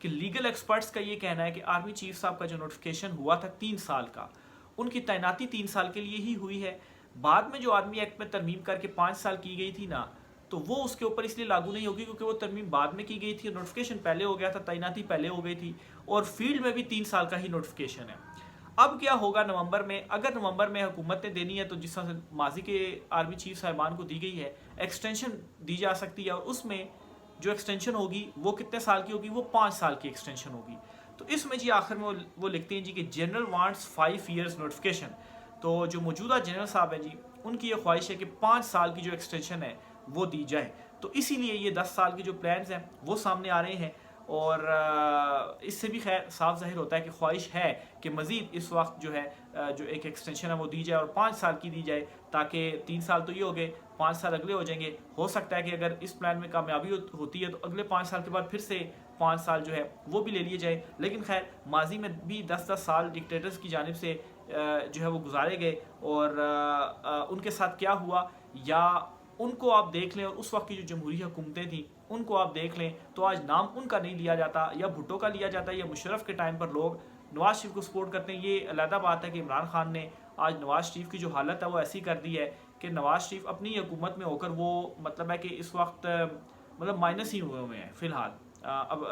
کہ legal experts کا یہ کہنا ہے کہ آرمی چیف صاحب کا جو نوٹیفکیشن ہوا تھا 3 سال کا، ان کی تعیناتی 3 سال کے لیے ہی ہوئی ہے. بعد میں جو آرمی ایکٹ میں ترمیم کر کے 5 سال کی گئی تھی نا، تو وہ اس کے اوپر اس لیے لاگو نہیں ہوگی کیونکہ وہ ترمیم بعد میں کی گئی تھی، نوٹیفکیشن پہلے ہو گیا تھا، تعیناتی پہلے ہو گئی تھی، اور فیلڈ میں بھی 3 سال کا ہی نوٹیفکیشن ہے. اب کیا ہوگا نومبر میں؟ اگر نومبر میں حکومت نے دینی ہے تو جس طرح سے ماضی کے آرمی چیف صاحبان کو دی گئی ہے، ایکسٹینشن دی جا سکتی ہے، اور اس میں جو ایکسٹینشن ہوگی وہ کتنے سال کی ہوگی؟ وہ 5 سال کی ایکسٹینشن ہوگی. تو اس میں جی آخر میں وہ لکھتے ہیں جی کہ جنرل وانٹس 5 ایئرز نوٹیفکیشن. تو جو موجودہ جنرل صاحب ہیں جی، ان کی یہ خواہش ہے کہ 5 سال کی جو ایکسٹینشن ہے وہ دی جائے. تو اسی لیے یہ 10 سال کے جو پلانز ہیں وہ سامنے آ رہے ہیں، اور اس سے بھی خیر صاف ظاہر ہوتا ہے کہ خواہش ہے کہ مزید اس وقت جو ہے جو ایک ایکسٹینشن ہے وہ دی جائے اور 5 سال کی دی جائے، تاکہ 3 سال تو یہ ہو گئے، 5 سال اگلے ہو جائیں گے. ہو سکتا ہے کہ اگر اس پلان میں کامیابی ہوتی ہے تو اگلے 5 سال کے بعد پھر سے 5 سال جو ہے وہ بھی لے لیے جائے. لیکن خیر ماضی میں بھی 10 سال ڈکٹیٹرز کی جانب سے جو ہے وہ گزارے گئے، اور ان کے ساتھ کیا ہوا، یا ان کو آپ دیکھ لیں، اور اس وقت کی جو جمہوری حکومتیں تھیں ان کو آپ دیکھ لیں تو آج نام ان کا نہیں لیا جاتا، یا بھٹو کا لیا جاتا ہے، یا مشرف کے ٹائم پر لوگ نواز شریف کو سپورٹ کرتے ہیں. یہ علیحدہ بات ہے کہ عمران خان نے آج نواز شریف کی جو حالت ہے وہ ایسی کر دی ہے کہ نواز شریف اپنی حکومت میں ہو کر وہ مطلب ہے کہ اس وقت مطلب مائنس ہی ہوئے ہیں فی الحال. اب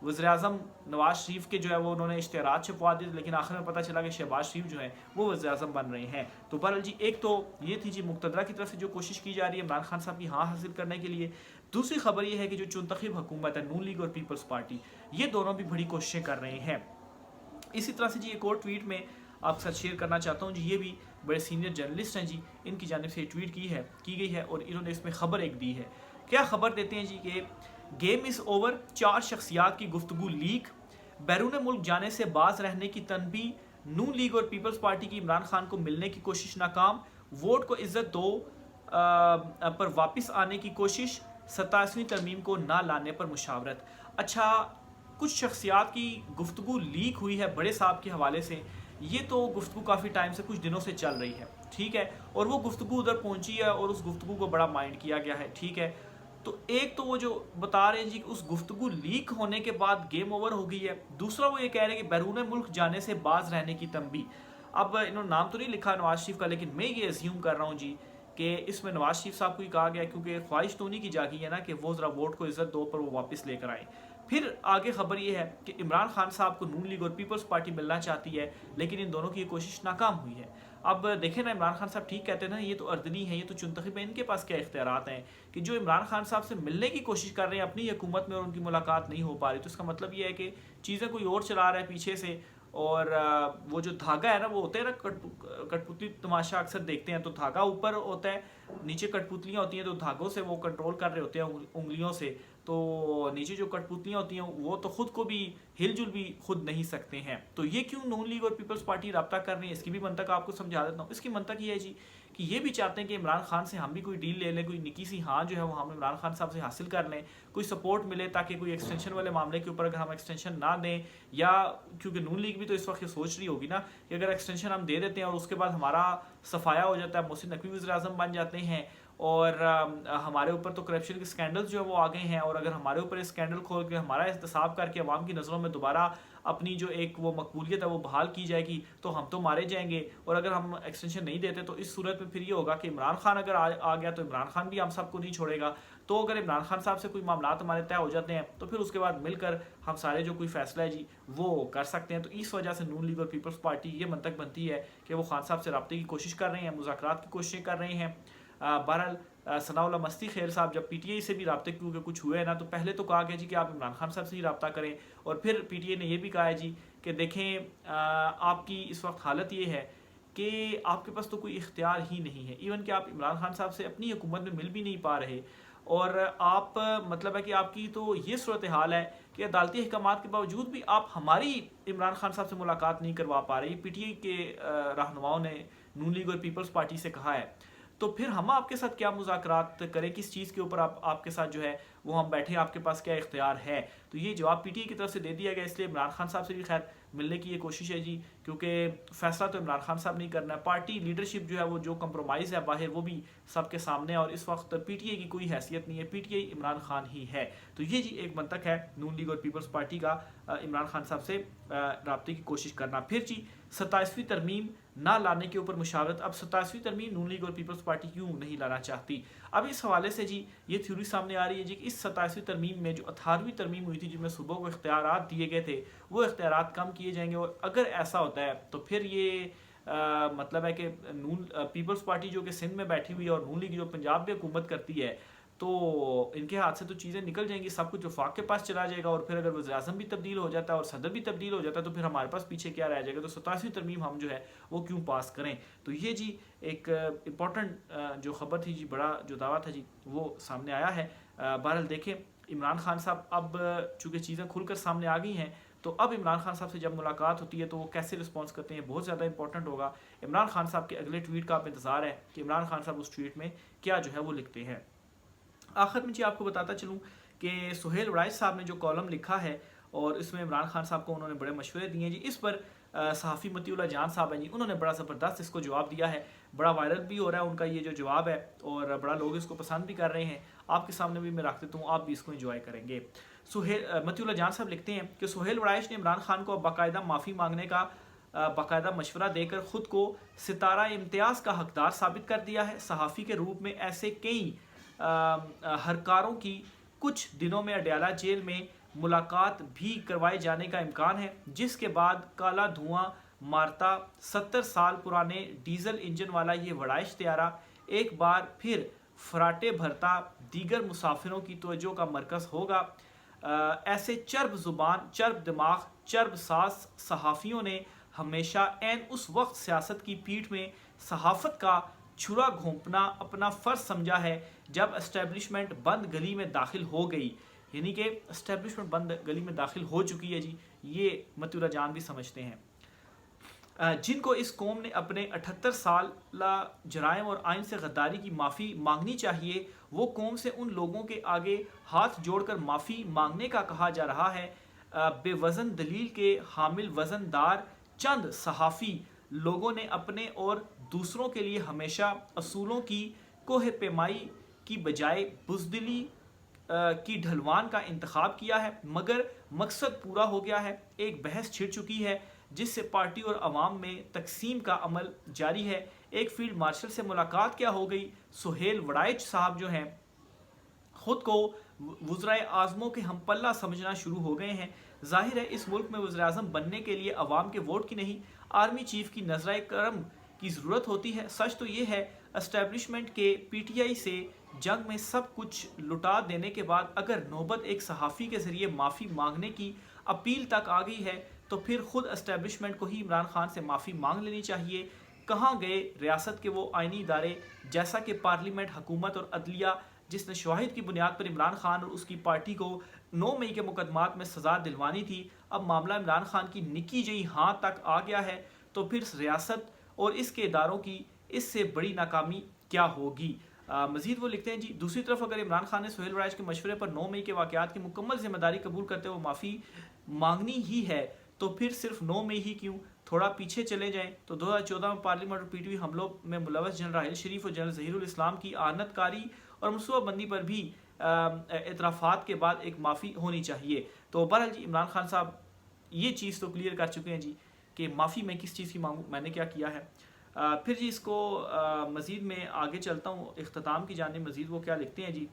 وزیر اعظم نواز شریف کے جو ہے وہ انہوں نے اشتہارات چھپوا دیے، لیکن آخر میں پتہ چلا کہ شہباز شریف جو ہیں وہ وزیر اعظم بن رہے ہیں. تو بہرحال جی ایک تو یہ تھی جی مقتدرہ کی طرف سے جو کوشش کی جا رہی ہے عمران خان صاحب کی ہاں حاصل کرنے کے لیے. دوسری خبر یہ ہے کہ جو چنتخب حکومت ہے نون لیگ اور پیپلز پارٹی، یہ دونوں بھی بڑی کوششیں کر رہے ہیں. اسی طرح سے جی ایک اور ٹویٹ میں آپ کے ساتھ شیئر کرنا چاہتا ہوں جی، یہ بھی بڑے سینئر جرنلسٹ ہیں جی، ان کی جانب سے ٹویٹ کی گئی ہے، اور انہوں نے اس میں خبر ایک دی ہے. کیا خبر دیتے ہیں جی کہ گیم از اوور، 4 شخصیات کی گفتگو لیک، بیرون ملک جانے سے باز رہنے کی تنبیہ، نون لیگ اور پیپلز پارٹی کی عمران خان کو ملنے کی کوشش ناکام، ووٹ کو عزت دو پر واپس آنے کی کوشش، 27ویں ترمیم کو نہ لانے پر مشاورت. اچھا، کچھ شخصیات کی گفتگو لیک ہوئی ہے بڑے صاحب کے حوالے سے. یہ تو گفتگو کافی ٹائم سے کچھ دنوں سے چل رہی ہے، ٹھیک ہے، اور وہ گفتگو ادھر پہنچی ہے اور اس گفتگو کو بڑا مائنڈ کیا گیا ہے، ٹھیک ہے. تو ایک تو وہ جو بتا رہے ہیں جی کہ اس گفتگو لیک ہونے کے بعد گیم اوور ہو گئی ہے، دوسرا وہ یہ کہہ رہے ہیں کہ بیرون ملک جانے سے باز رہنے کی تنبیہ. اب انہوں نے نام تو نہیں لکھا نواز شریف کا، لیکن میں یہ اسیوم کر رہا ہوں جی کہ اس میں نواز شریف صاحب کو ہی کہا گیا، کیونکہ خواہش تو نہیں کی جاگی ہے نا کہ وہ ذرا ووٹ کو عزت دو پر وہ واپس لے کر آئیں. پھر آگے خبر یہ ہے کہ عمران خان صاحب کو نون لیگ اور پیپلز پارٹی ملنا چاہتی ہے، لیکن ان دونوں کی یہ کوشش ناکام ہوئی ہے. اب دیکھیں نا، عمران خان صاحب ٹھیک کہتے ہیں نا، یہ تو اردنی ہے، یہ تو چنتخب ہے، ان کے پاس کیا اختیارات ہیں کہ جو عمران خان صاحب سے ملنے کی کوشش کر رہے ہیں اپنی حکومت میں اور ان کی ملاقات نہیں ہو پا رہی. تو اس کا مطلب یہ ہے کہ چیزیں کوئی اور چلا رہا ہے پیچھے سے، اور وہ جو دھاگا ہے نا، وہ ہوتا ہے نا کٹ پتلی تماشا اکثر دیکھتے ہیں، تو دھاگا اوپر ہوتا ہے، نیچے کٹ پتلیاں ہوتی ہیں، تو دھاگوں سے وہ کنٹرول کر رہے ہوتے ہیں انگلیوں سے. تو نیچے جو کٹ پتلیاں ہوتی ہیں وہ تو خود کو بھی ہل جل بھی خود نہیں سکتے ہیں. تو یہ کیوں نون لیگ اور پیپلز پارٹی رابطہ کر رہی ہے، اس کی بھی منطق آپ کو سمجھا دیتا ہوں. اس کی منطق یہ ہے جی کہ یہ بھی چاہتے ہیں کہ عمران خان سے ہم بھی کوئی ڈیل لے لیں، کوئی نکی سی ہاں جو ہے وہ ہم عمران خان صاحب سے حاصل کر لیں، کوئی سپورٹ ملے تاکہ کوئی ایکسٹینشن والے معاملے کے اوپر اگر ہم ایکسٹینشن نہ دیں، یا کیونکہ نون لیگ بھی تو اس وقت یہ سوچ رہی ہوگی نا کہ اگر ایکسٹینشن ہم دے دیتے ہیں اور اس کے بعد ہمارا صفایا ہو جاتا ہے، محسن نقوی وزیر اعظم بن جاتے ہیں، اور ہمارے اوپر تو کرپشن کے سکینڈل جو ہے وہ آ گئے ہیں، اور اگر ہمارے اوپر سکینڈل کھول کے ہمارا احتساب کر کے عوام کی نظروں میں دوبارہ اپنی جو ایک وہ مقبولیت ہے وہ بحال کی جائے گی تو ہم تو مارے جائیں گے. اور اگر ہم ایکسٹینشن نہیں دیتے تو اس صورت میں پھر یہ ہوگا کہ عمران خان اگر آ گیا تو عمران خان بھی ہم سب کو نہیں چھوڑے گا. تو اگر عمران خان صاحب سے کوئی معاملات ہمارے طے ہو جاتے ہیں تو پھر اس کے بعد مل کر ہم سارے جو کوئی فیصلہ ہے جی وہ کر سکتے ہیں. تو اس وجہ سے نون لیگ اور پیپلز پارٹی یہ منطق بنتی ہے کہ وہ خان صاحب سے رابطے کی کوشش کر رہے ہیں، مذاکرات کی کوششیں کر رہے ہیں. بہرحال ثناء اللہ مستی خیر صاحب جب پی ٹی آئی سے بھی رابطے کیونکہ کچھ ہوئے نا، تو پہلے تو کہا گیا جی کہ آپ عمران خان صاحب سے ہی رابطہ کریں، اور پھر پی ٹی آئی نے یہ بھی کہا ہے جی کہ دیکھیں آپ کی اس وقت حالت یہ ہے کہ آپ کے پاس تو کوئی اختیار ہی نہیں ہے، ایون کہ آپ عمران خان صاحب سے اپنی حکومت میں مل بھی نہیں پا رہے، اور آپ مطلب ہے کہ آپ کی تو یہ صورتحال ہے کہ عدالتی احکامات کے باوجود بھی آپ ہماری عمران خان صاحب سے ملاقات نہیں کروا پا رہی. پی ٹی آئی کے رہنماؤں نے نون لیگ اور پیپلز پارٹی سے کہا ہے. تو پھر ہم آپ کے ساتھ کیا مذاکرات کریں، کس چیز کے اوپر آپ کے ساتھ جو ہے وہ ہم بیٹھے آپ کے پاس کیا اختیار ہے. تو یہ جواب پی ٹی آئی کی طرف سے دے دیا گیا. اس لیے عمران خان صاحب سے بھی خیر ملنے کی یہ کوشش ہے جی, کیونکہ فیصلہ تو عمران خان صاحب نہیں کرنا ہے. پارٹی لیڈرشپ جو ہے وہ جو کمپرومائز ہے باہر وہ بھی سب کے سامنے ہے, اور اس وقت پی ٹی آئی کی کوئی حیثیت نہیں ہے, P T I Imran Khan ہی ہے. تو یہ جی ایک منطق ہے نون لیگ اور پیپلز پارٹی کا عمران خان صاحب سے رابطے کی کوشش کرنا. پھر جی 27ویں ترمیم نہ لانے کے اوپر مشاورت. اب 27ویں ترمیم نون لیگ اور پیپلز پارٹی کیوں نہیں لانا چاہتی؟ اب اس حوالے سے جی یہ تھیوری سامنے آ رہی ہے جی کہ اس 27ویں ترمیم میں جو 18ویں ترمیم ہوئی تھی جن میں صوبوں کو اختیارات دیے گئے تھے وہ اختیارات کم کیے جائیں گے, اور اگر ایسا ہوتا ہے تو پھر یہ مطلب ہے کہ نون پیپلز پارٹی جو کہ سندھ میں بیٹھی ہوئی ہے اور نون لیگ جو پنجاب میں حکومت کرتی ہے تو ان کے ہاتھ سے تو چیزیں نکل جائیں گی, سب کچھ وفاق کے پاس چلا جائے گا, اور پھر اگر وزیر اعظم بھی تبدیل ہو جاتا ہے اور صدر بھی تبدیل ہو جاتا ہے تو پھر ہمارے پاس پیچھے کیا رہ جائے گا. تو 27ویں ترمیم ہم جو ہے وہ کیوں پاس کریں؟ تو یہ جی ایک امپورٹنٹ جو خبر تھی جی, بڑا جو دعویٰ تھا جی وہ سامنے آیا ہے. بہرحال دیکھیں عمران خان صاحب اب چونکہ چیزیں کھل کر سامنے آ گئی ہیں تو اب عمران خان صاحب سے جب ملاقات ہوتی ہے تو وہ کیسے رسپانس کرتے ہیں بہت زیادہ امپورٹنٹ ہوگا. عمران خان صاحب کے اگلے ٹویٹ کا آپ انتظار ہے کہ عمران خان صاحب اس ٹویٹ میں کیا جو ہے وہ لکھتے ہیں. آخر میں جی آپ کو بتاتا چلوں کہ سہیل وڑائچ صاحب نے جو کالم لکھا ہے اور اس میں عمران خان صاحب کو انہوں نے بڑے مشورے دیے ہیں جی, اس پر صحافی مطیع اللہ جان صاحب ہیں جی, انہوں نے بڑا زبردست اس کو جواب دیا ہے, بڑا وائرل بھی ہو رہا ہے ان کا یہ جو جواب ہے, اور بڑا لوگ اس کو پسند بھی کر رہے ہیں. آپ کے سامنے بھی میں رکھ دیتا ہوں, آپ بھی اس کو انجوائے کریں گے. مطیع اللہ جان صاحب لکھتے ہیں کہ سہیل وڑائچ نے عمران خان کو باقاعدہ معافی مانگنے کا باقاعدہ مشورہ دے کر خود کو ستارہ امتیاز کا حقدار ثابت کر دیا ہے. صحافی کے روپ میں ایسے کئی ہرکاروں کی کچھ دنوں میں اڈیالہ جیل میں ملاقات بھی کروائے جانے کا امکان ہے, جس کے بعد کالا دھواں مارتا 70 سال پرانے ڈیزل انجن والا یہ وڑائچ طیارہ ایک بار پھر فراٹے بھرتا دیگر مسافروں کی توجہ کا مرکز ہوگا. ایسے چرب زبان, چرب دماغ, چرب ساز صحافیوں نے ہمیشہ عین اس وقت سیاست کی پیٹھ میں صحافت کا چھرا گھونپنا اپنا فرض سمجھا ہے جب اسٹیبلشمنٹ بند گلی میں داخل ہو گئی. یعنی کہ اسٹیبلشمنٹ بند گلی میں داخل ہو چکی ہے جی, یہ مطیع اللہ جان بھی سمجھتے ہیں. جن کو اس قوم نے اپنے 78 سالہ جرائم اور آئین سے غداری کی معافی مانگنی چاہیے, وہ قوم سے ان لوگوں کے آگے ہاتھ جوڑ کر معافی مانگنے کا کہا جا رہا ہے. بے وزن دلیل کے حامل وزن دار چند صحافی لوگوں نے اپنے اور دوسروں کے لیے ہمیشہ اصولوں کی کوہ پیمائی کی بجائے بزدلی کی ڈھلوان کا انتخاب کیا ہے, مگر مقصد پورا ہو گیا ہے. ایک بحث چھڑ چکی ہے جس سے پارٹی اور عوام میں تقسیم کا عمل جاری ہے. ایک فیلڈ مارشل سے ملاقات کیا ہو گئی, سہیل وڑائچ صاحب جو ہیں خود کو وزرائے اعظموں کے ہم پلہ سمجھنا شروع ہو گئے ہیں. ظاہر ہے اس ملک میں وزیر اعظم بننے کے لیے عوام کے ووٹ کی نہیں, آرمی چیف کی نظرہ کرم کی ضرورت ہوتی ہے. سچ تو یہ ہے اسٹیبلشمنٹ کے پی ٹی آئی سے جنگ میں سب کچھ لٹا دینے کے بعد اگر نوبت ایک صحافی کے ذریعے معافی مانگنے کی اپیل تک آ گئی ہے تو پھر خود اسٹیبلشمنٹ کو ہی عمران خان سے معافی مانگ لینی چاہیے. کہاں گئے ریاست کے وہ آئینی ادارے جیسا کہ پارلیمنٹ, حکومت اور عدلیہ, جس نے شواہد کی بنیاد پر عمران خان اور اس کی پارٹی کو 9 مئی کے مقدمات میں سزا دلوانی تھی؟ اب معاملہ عمران خان کی نکی جئی ہاں تک آ گیا ہے تو پھر ریاست اور اس کے اداروں کی اس سے بڑی ناکامی کیا ہوگی؟ مزید وہ لکھتے ہیں جی, دوسری طرف اگر عمران خان نے سہیل وڑائچ کے مشورے پر 9 مئی کے واقعات کی مکمل ذمہ داری قبول کرتے ہوئے معافی مانگنی ہی ہے تو پھر صرف 9 مئی ہی کیوں, تھوڑا پیچھے چلے جائیں تو 2014 میں پارلیمنٹ اور پی ٹی وی حملوں میں ملوث جنرل راحیل شریف اور جنرل ظہیر الاسلام کی آنت کاری اور منصوبہ بندی پر بھی اعترافات کے بعد ایک معافی ہونی چاہیے. تو بہرحال جی عمران خان صاحب یہ چیز تو کلیئر کر چکے ہیں جی کہ معافی میں کس چیز کی مانگوں, میں نے کیا کیا ہے. پھر جی اس کو مزید میں آگے چلتا ہوں اختتام کی جانب. مزید وہ کیا لکھتے ہیں جی,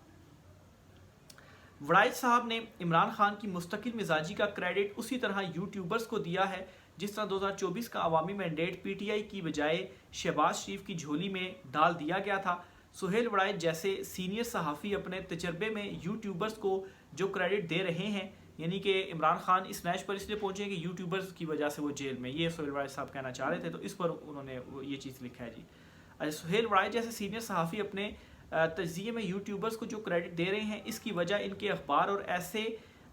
وڑائچ صاحب نے عمران خان کی مستقل مزاجی کا کریڈٹ اسی طرح یوٹیوبرز کو دیا ہے جس طرح 2024 کا عوامی مینڈیٹ پی ٹی آئی کی بجائے شہباز شریف کی جھولی میں ڈال دیا گیا تھا. سہیل وڑائچ جیسے سینئر صحافی اپنے تجربے میں یوٹیوبرز کو جو کریڈٹ دے رہے ہیں, یعنی کہ عمران خان اس میچ پر اس لیے پہنچے کہ یوٹیوبرز کی وجہ سے وہ جیل میں, یہ سہیل وڑائچ صاحب کہنا چاہ رہے تھے, تو اس پر انہوں نے یہ چیز لکھا ہے جی. سہیل وڑائچ جیسے سینئر صحافی اپنے تجزیے میں یوٹیوبرز کو جو کریڈٹ دے رہے ہیں اس کی وجہ ان کے اخبار اور ایسے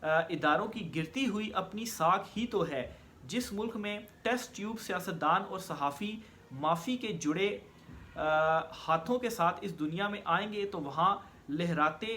اداروں کی گرتی ہوئی اپنی ساکھ ہی تو ہے. جس ملک میں ٹیسٹ ٹیوب سیاستدان اور صحافی معافی کے جڑے ہاتھوں کے ساتھ اس دنیا میں آئیں گے تو وہاں لہراتے